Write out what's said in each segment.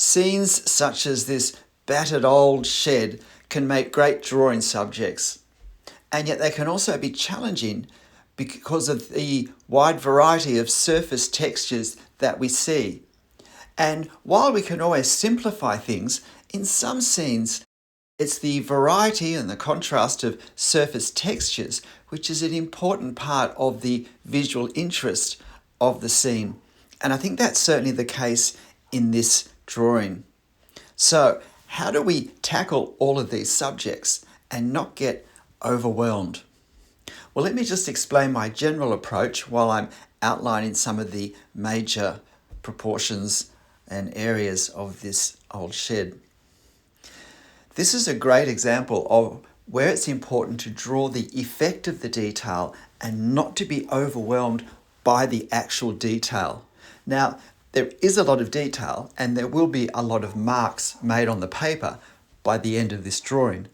Scenes such as this battered old shed can make great drawing subjects, and yet they can also be challenging because of the wide variety of surface textures that we see. And while we can always simplify things, in some scenes it's the variety and the contrast of surface textures which is an important part of the visual interest of the scene. And I think that's certainly the case in this drawing. So, how do we tackle all of these subjects and not get overwhelmed? Well, let me just explain my general approach while I'm outlining some of the major proportions and areas of this old shed. This is a great example of where it's important to draw the effect of the detail and not to be overwhelmed by the actual detail. Now, there is a lot of detail and there will be a lot of marks made on the paper by the end of this drawing.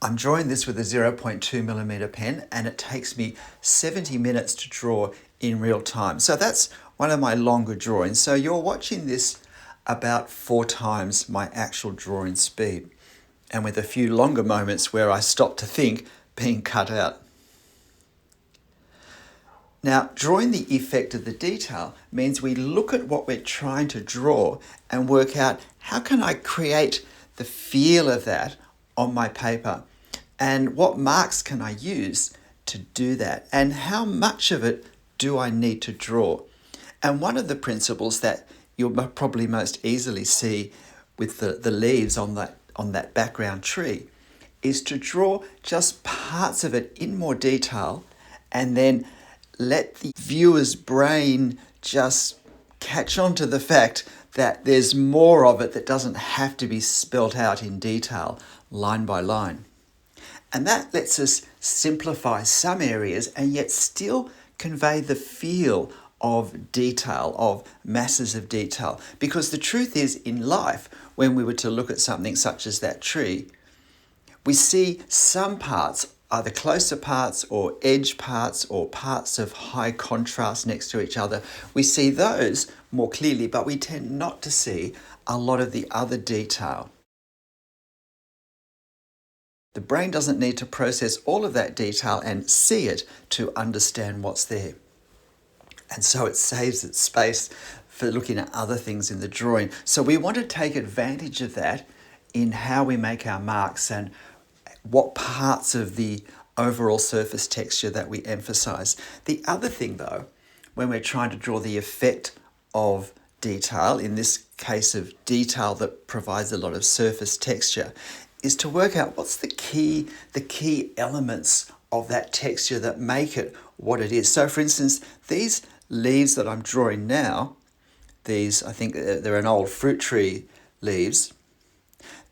I'm drawing this with a 0.2mm pen and it takes me 70 minutes to draw in real time. So that's one of my longer drawings. So you're watching this about 4 times my actual drawing speed, and with a few longer moments where I stop to think being cut out. Now, drawing the effect of the detail means we look at what we're trying to draw and work out how can I create the feel of that on my paper, and what marks can I use to do that, and how much of it do I need to draw. And one of the principles that you'll probably most easily see with the leaves on that background tree is to draw just parts of it in more detail and then let the viewer's brain just catch on to the fact that there's more of it that doesn't have to be spelt out in detail, line by line. And that lets us simplify some areas and yet still convey the feel of detail, of masses of detail. Because the truth is, in life, when we were to look at something such as that tree, we see some parts, either closer parts or edge parts or parts of high contrast next to each other. We see those more clearly, but we tend not to see a lot of the other detail. The brain doesn't need to process all of that detail and see it to understand what's there. And so it saves its space for looking at other things in the drawing. So we want to take advantage of that in how we make our marks and what parts of the overall surface texture that we emphasize. The other thing though, when we're trying to draw the effect of detail, in this case of detail that provides a lot of surface texture, is to work out what's the key elements of that texture that make it what it is. So for instance, these leaves that I'm drawing now, these, I think they're an old fruit tree leaves,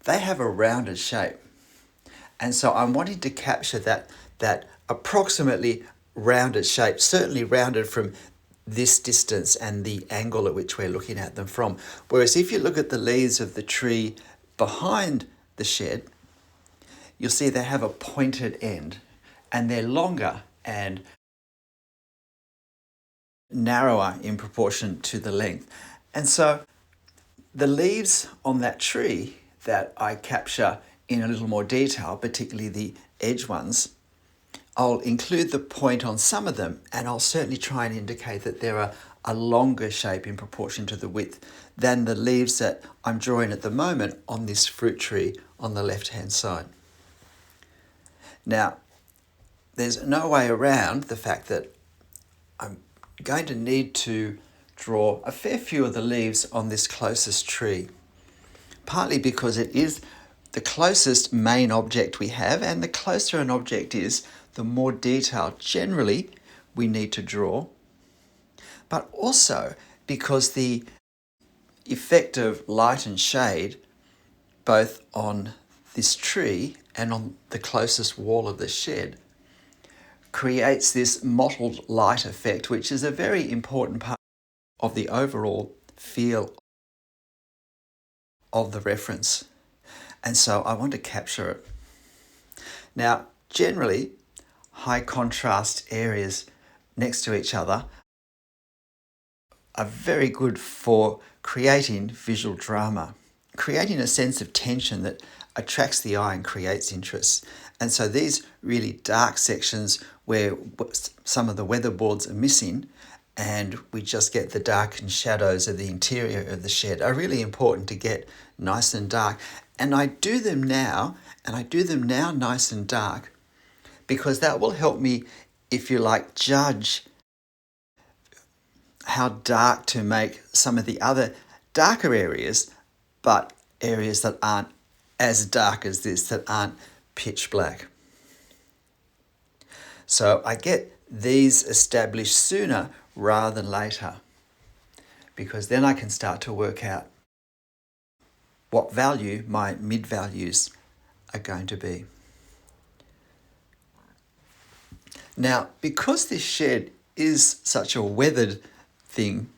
they have a rounded shape. And so I'm wanting to capture that approximately rounded shape, certainly rounded from this distance and the angle at which we're looking at them from. Whereas if you look at the leaves of the tree behind the shed, you'll see they have a pointed end and they're longer and narrower in proportion to the length. And so the leaves on that tree that I capture in a little more detail, particularly the edge ones, I'll include the point on some of them and I'll certainly try and indicate that they're a longer shape in proportion to the width than the leaves that I'm drawing at the moment on this fruit tree on the left-hand side. Now, there's no way around the fact that I'm going to need to draw a fair few of the leaves on this closest tree, partly because it is the closest main object we have, and the closer an object is, the more detail generally we need to draw, but also because the effect of light and shade, both on this tree and on the closest wall of the shed, creates this mottled light effect, which is a very important part of the overall feel of the reference. And so I want to capture it. Now, generally, high contrast areas next to each other are very good for creating visual drama, creating a sense of tension that attracts the eye and creates interest. And so these really dark sections where some of the weatherboards are missing and we just get the darkened shadows of the interior of the shed are really important to get nice and dark. And I do them now nice and dark, because that will help me, if you like, judge how dark to make some of the other darker areas, but areas that aren't as dark as this, that aren't pitch black. So I get these established sooner rather than later, because then I can start to work out what value my mid values are going to be. Now, because this shed is such a weathered thing,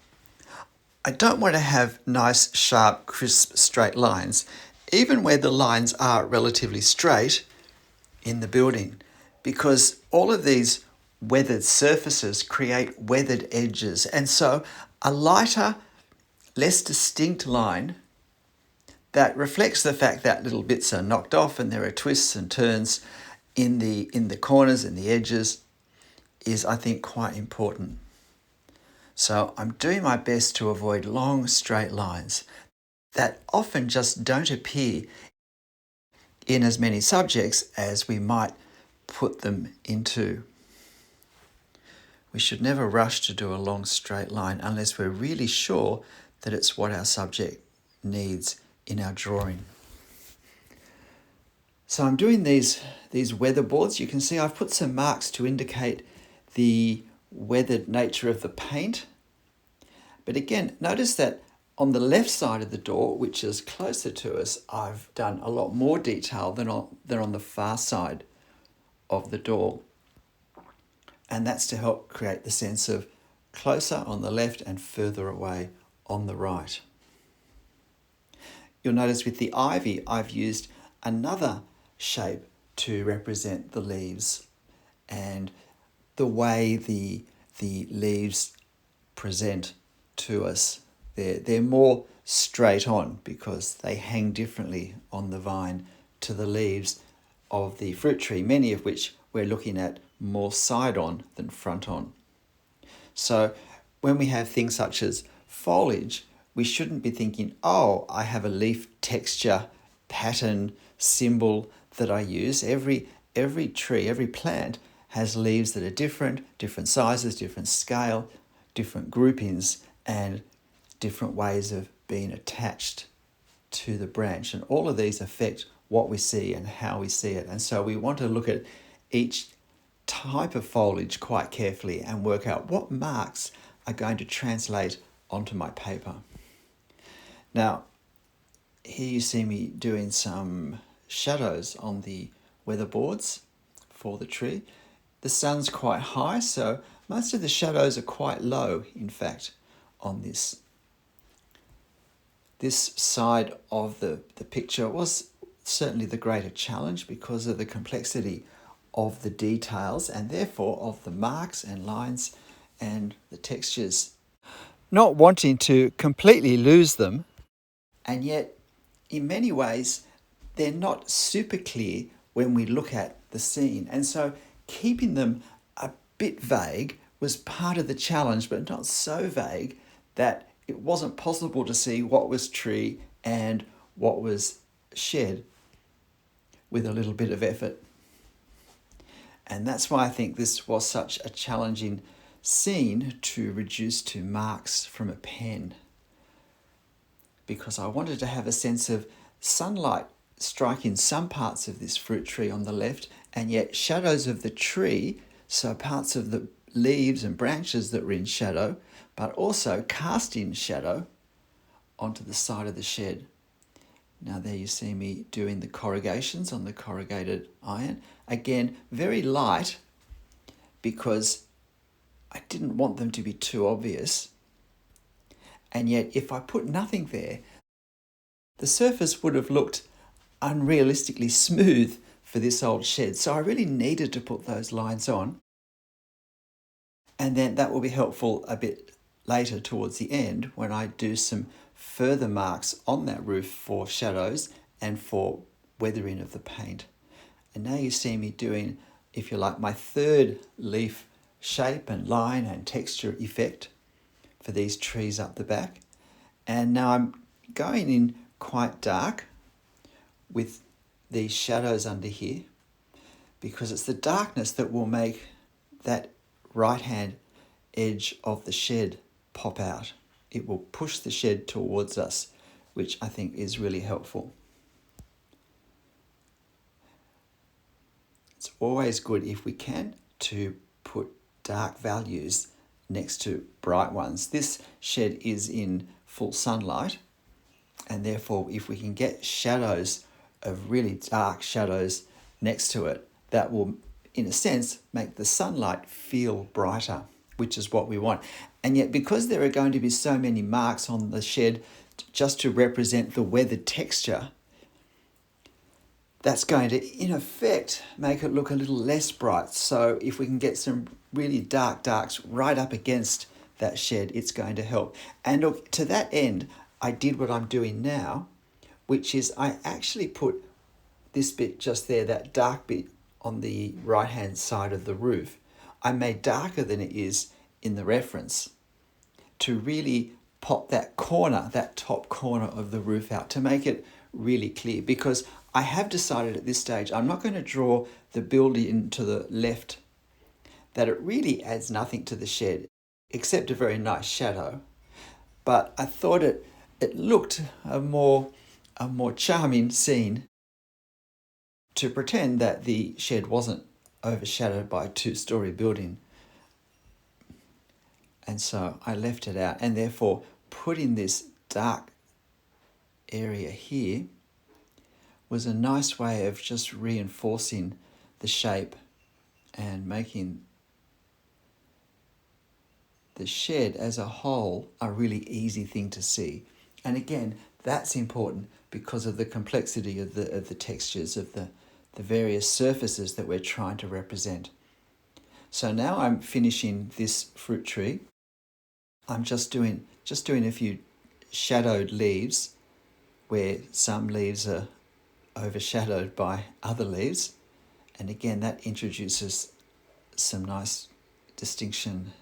I don't want to have nice, sharp, crisp, straight lines, even where the lines are relatively straight in the building, because all of these weathered surfaces create weathered edges. And so a lighter, less distinct line that reflects the fact that little bits are knocked off and there are twists and turns in the corners and the edges is, I think, quite important. So I'm doing my best to avoid long, straight lines that often just don't appear in as many subjects as we might put them into. We should never rush to do a long, straight line unless we're really sure that it's what our subject needs in our drawing. So I'm doing these weatherboards. You can see I've put some marks to indicate the weathered nature of the paint. But again, notice that on the left side of the door, which is closer to us, I've done a lot more detail than on the far side of the door. And that's to help create the sense of closer on the left and further away on the right. You'll notice with the ivy, I've used another shape to represent the leaves and the way the leaves present to us. They're more straight on because they hang differently on the vine to the leaves of the fruit tree, many of which we're looking at more side on than front on. So when we have things such as foliage, we shouldn't be thinking, oh, I have a leaf texture, pattern, symbol that I use. Every tree, every plant has leaves that are different sizes, different scale, different groupings, and different ways of being attached to the branch. And all of these affect what we see and how we see it. And so we want to look at each type of foliage quite carefully and work out what marks are going to translate onto my paper. Now, here you see me doing some shadows on the weatherboards for the tree. The sun's quite high, so most of the shadows are quite low, in fact, on this. This side of the picture was certainly the greater challenge because of the complexity of the details and therefore of the marks and lines and the textures. Not wanting to completely lose them, and yet in many ways they're not super clear when we look at the scene. And so keeping them a bit vague was part of the challenge, but not so vague that it wasn't possible to see what was tree and what was shed with a little bit of effort. And that's why I think this was such a challenging scene to reduce to marks from a pen, because I wanted to have a sense of sunlight striking some parts of this fruit tree on the left, and yet shadows of the tree, so parts of the leaves and branches that were in shadow, but also casting shadow onto the side of the shed. Now there you see me doing the corrugations on the corrugated iron. Again, very light because I didn't want them to be too obvious. And yet if I put nothing there, the surface would have looked unrealistically smooth for this old shed. So I really needed to put those lines on. And then that will be helpful a bit later towards the end when I do some further marks on that roof for shadows and for weathering of the paint. And now you see me doing, if you like, my third leaf shape and line and texture effect for these trees up the back. And now I'm going in quite dark with these shadows under here, because it's the darkness that will make that right hand edge of the shed pop out. It will push the shed towards us, which I think is really helpful. It's always good, if we can, to put dark values next to bright ones. This shed is in full sunlight, and therefore if we can get shadows of really dark shadows next to it, that will, in a sense, make the sunlight feel brighter, which is what we want. And yet, because there are going to be so many marks on the shed just to represent the weathered texture, that's going to, in effect, make it look a little less bright. So if we can get some really dark darks right up against that shed, it's going to help. And look, to that end, I did what I'm doing now, which is I actually put this bit just there, that dark bit on the right-hand side of the roof, I made darker than it is in the reference to really pop that corner, that top corner of the roof out, to make it really clear. Because I have decided at this stage, I'm not going to draw the building to the left, that it really adds nothing to the shed, except a very nice shadow. But I thought it looked a more charming scene to pretend that the shed wasn't overshadowed by a two-story building. And so I left it out, and therefore putting this dark area here was a nice way of just reinforcing the shape and making the shed as a whole a really easy thing to see. And again, that's important because of the complexity of the textures of the various surfaces that we're trying to represent. So now I'm finishing this fruit tree. I'm just doing a few shadowed leaves where some leaves are overshadowed by other leaves. And again, that introduces some nice distinction.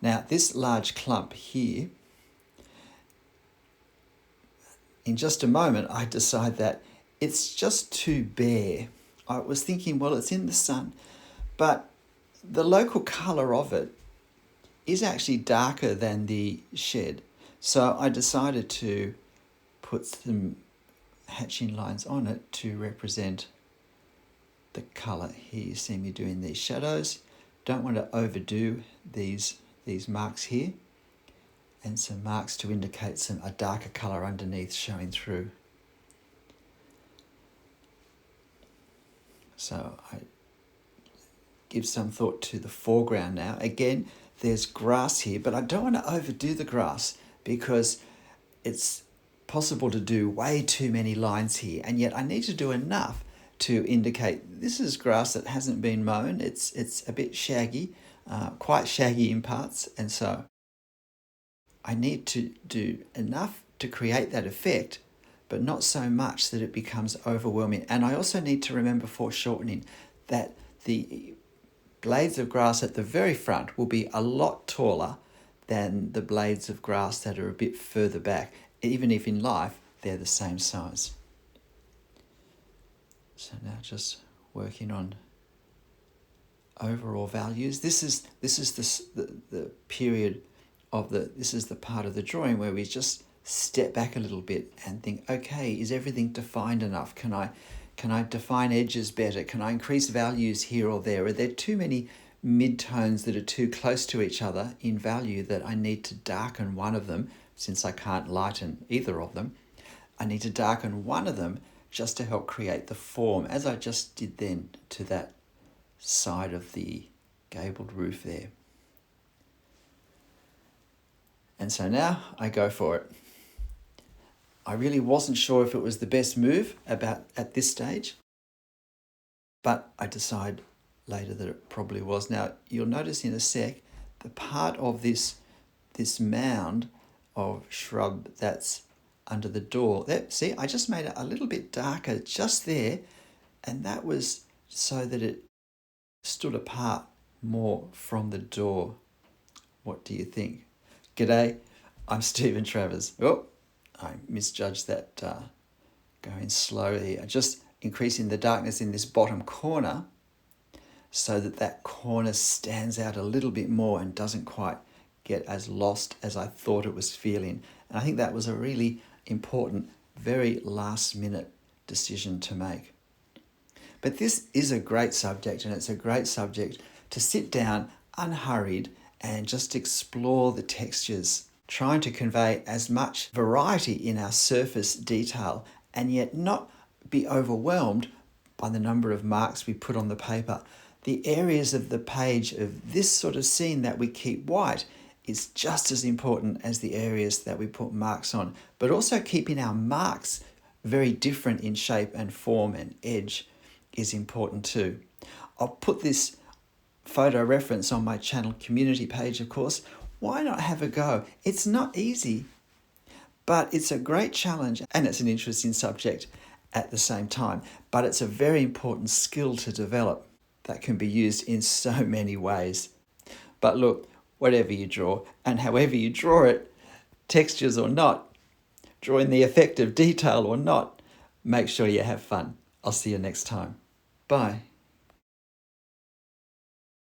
Now, this large clump here, in just a moment, I decide that it's just too bare. I was thinking, well, it's in the sun, but the local colour of it is actually darker than the shed. So I decided to put some hatching lines on it to represent the colour. Here you see me doing these shadows. Don't want to overdo these marks here, and some marks to indicate a darker colour underneath showing through. So I give some thought to the foreground now. Again, there's grass here, but I don't want to overdo the grass because it's possible to do way too many lines here, and yet I need to do enough to indicate this is grass that hasn't been mown. It's a bit shaggy, quite shaggy in parts, and so I need to do enough to create that effect, but not so much that it becomes overwhelming. And I also need to remember foreshortening that the blades of grass at the very front will be a lot taller than the blades of grass that are a bit further back, even if in life they're the same size. So now just working on overall values. This is the period of this is the part of the drawing where we just step back a little bit and think, okay, is everything defined enough? Can I define edges better? Can I increase values here or there? Are there too many mid-tones that are too close to each other in value that I need to darken one of them, since I can't lighten either of them? I need to darken one of them just to help create the form, as I just did then to that side of the gabled roof there. And so now I go for it. I really wasn't sure if it was the best move at this stage, but I decide later that it probably was. Now, you'll notice in a sec, the part of this mound of shrub that's under the door. There, see, I just made it a little bit darker just there, and that was so that it stood apart more from the door. What do you think? G'day, I'm Stephen Travers. Oh, I misjudged that going slowly. Just increasing the darkness in this bottom corner so that that corner stands out a little bit more and doesn't quite get as lost as I thought it was feeling. And I think that was a really important, very last minute decision to make. But this is a great subject, and it's a great subject to sit down unhurried and just explore the textures, trying to convey as much variety in our surface detail and yet not be overwhelmed by the number of marks we put on the paper. The areas of the page of this sort of scene that we keep white is just as important as the areas that we put marks on, but also keeping our marks very different in shape and form and edge is important too. I'll put this photo reference on my channel community page, of course. Why not have a go? It's not easy, but it's a great challenge and it's an interesting subject at the same time. But it's a very important skill to develop that can be used in so many ways. But look, whatever you draw and however you draw it, textures or not, drawing the effect of detail or not, make sure you have fun. I'll see you next time. Bye.